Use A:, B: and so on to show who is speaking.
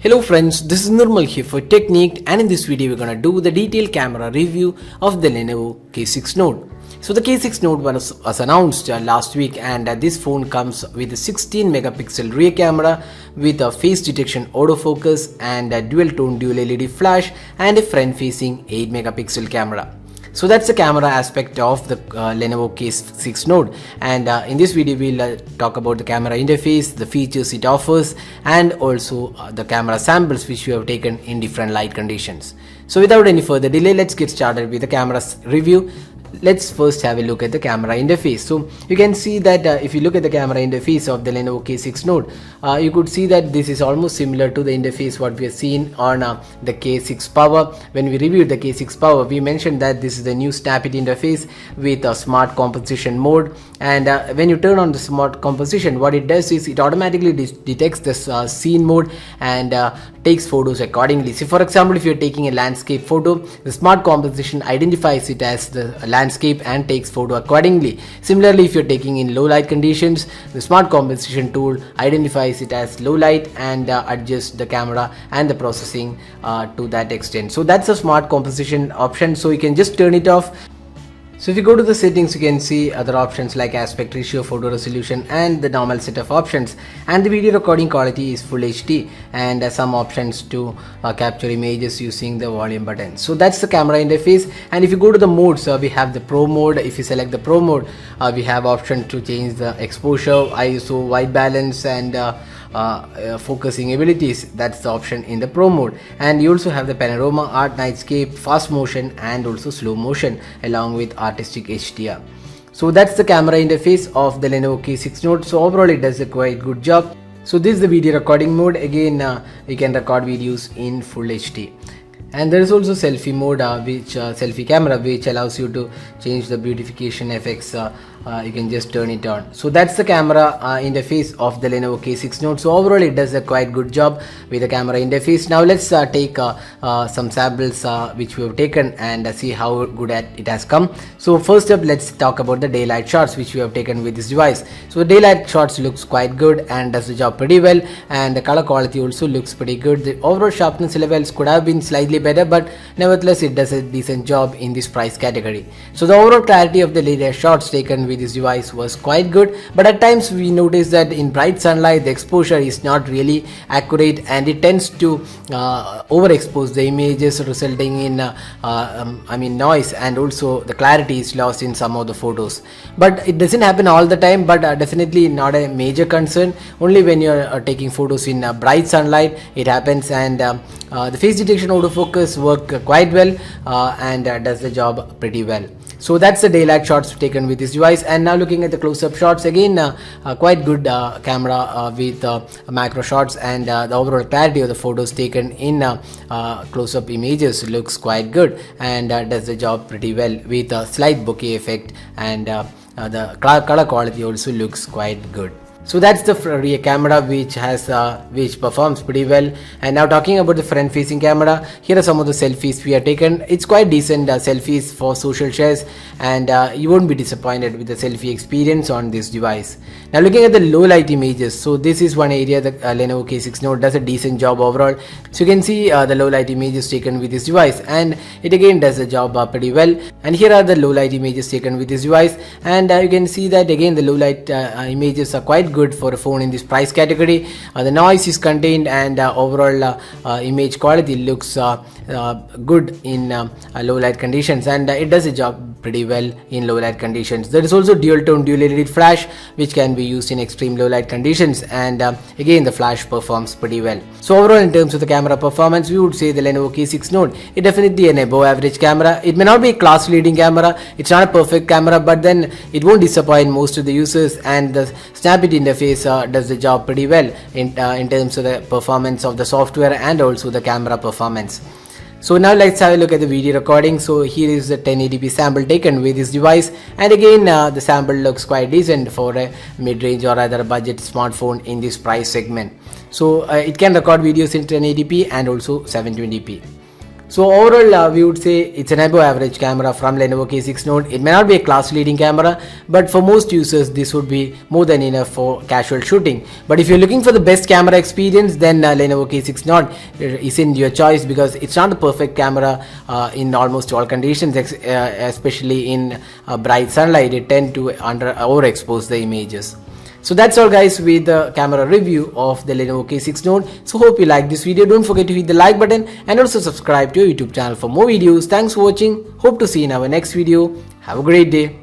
A: Hello friends, this is Nirmal here for Technique, and in this video we're gonna do the detailed camera review of the Lenovo K6 Note. So the K6 Note was announced last week, and this phone comes with a 16 megapixel rear camera with a face detection autofocus and a dual tone dual LED flash and a front facing 8 megapixel camera. So that's the camera aspect of the Lenovo K6 Note, and in this video we'll talk about the camera interface, the features it offers, and also the camera samples which we have taken in different light conditions. So without any further delay, let's get started with the camera review. Let's first have a look at the camera interface. So you can see that if you look at the camera interface of the Lenovo K6 Note, you could see that this is almost similar to the interface what we have seen on the K6 Power. When we reviewed the K6 Power, we mentioned that this is the new Snap-it interface with a smart composition mode, and when you turn on the smart composition, what it does is it automatically detects this scene mode and takes photos accordingly. So for example, if you're taking a landscape photo, the smart composition identifies it as the landscape and takes photo accordingly. Similarly, if you're taking in low light conditions, the smart composition tool identifies it as low light and adjusts the camera and the processing to that extent. So that's a smart composition option, so you can just turn it off. So if you go to the settings, you can see other options like aspect ratio, photo resolution, and the normal set of options, and the video recording quality is full HD, and some options to capture images using the volume button. So that's the camera interface. And if you go to the modes, we have the Pro mode. If you select the Pro mode, we have option to change the exposure, ISO, white balance, and focusing abilities. That's the option in the Pro mode. And you also have the panorama, art, nightscape, fast motion, and also slow motion along with artistic HDR. So that's the camera interface of the Lenovo K6 Note. So overall it does a quite good job. So this is the video recording mode. Again, you can record videos in full HD. And there is also selfie mode, selfie camera, which allows you to change the beautification effects. You can just turn it on. So that's the camera interface of the Lenovo K6 Note. So overall it does a quite good job with the camera interface. Now let's take some samples which we have taken and see how good it has come. So first up, let's talk about the daylight shots which we have taken with this device. So the daylight shots looks quite good and does the job pretty well, and the color quality also looks pretty good. The overall sharpness levels could have been slightly better, but nevertheless it does a decent job in this price category. So the overall clarity of the daylight shots taken with this device was quite good, but at times we notice that in bright sunlight the exposure is not really accurate, and it tends to overexpose the images, resulting in noise, and also the clarity is lost in some of the photos. But it doesn't happen all the time, but definitely not a major concern. Only when you're taking photos in bright sunlight it happens, and the face detection autofocus work quite well and does the job pretty well. So that's the daylight shots taken with this device. And now looking at the close-up shots, again quite good camera with macro shots, and the overall clarity of the photos taken in close-up images looks quite good and does the job pretty well with a slight bokeh effect, and the color quality also looks quite good. So that's the rear camera which performs pretty well. And now talking about the front facing camera, here are some of the selfies we have taken. It's quite decent selfies for social shares, and you won't be disappointed with the selfie experience on this device. Now looking at the low light images, so this is one area that Lenovo K6 Note does a decent job overall. So you can see the low light images taken with this device, and it again does the job pretty well. And here are the low light images taken with this device, and you can see that again the low light images are quite good for a phone in this price category. The noise is contained, and overall image quality looks good in low light conditions, and it does a job pretty well in low light conditions. There is also dual tone dual LED flash which can be used in extreme low light conditions, and again the flash performs pretty well. So overall in terms of the camera performance, we would say the Lenovo K6 Note is definitely an above average camera. It may not be a class leading camera, it's not a perfect camera, but then it won't disappoint most of the users, and the Snap-it interface does the job pretty well in terms of the performance of the software and also the camera performance. So now let's have a look at the video recording. So here is the 1080p sample taken with this device, and again the sample looks quite decent for a mid-range or rather a budget smartphone in this price segment. So it can record videos in 1080p and also 720p. So overall, we would say it's an above average camera from Lenovo K6 Note. It may not be a class leading camera, but for most users this would be more than enough for casual shooting. But if you're looking for the best camera experience, then Lenovo K6 Note is in your choice, because it's not the perfect camera in almost all conditions, especially in bright sunlight. It tend to overexpose the images. So that's all guys with the camera review of the Lenovo K6 Note. So hope you like this video. Don't forget to hit the like button and also subscribe to our YouTube channel for more videos. Thanks for watching. Hope to see you in our next video. Have a great day.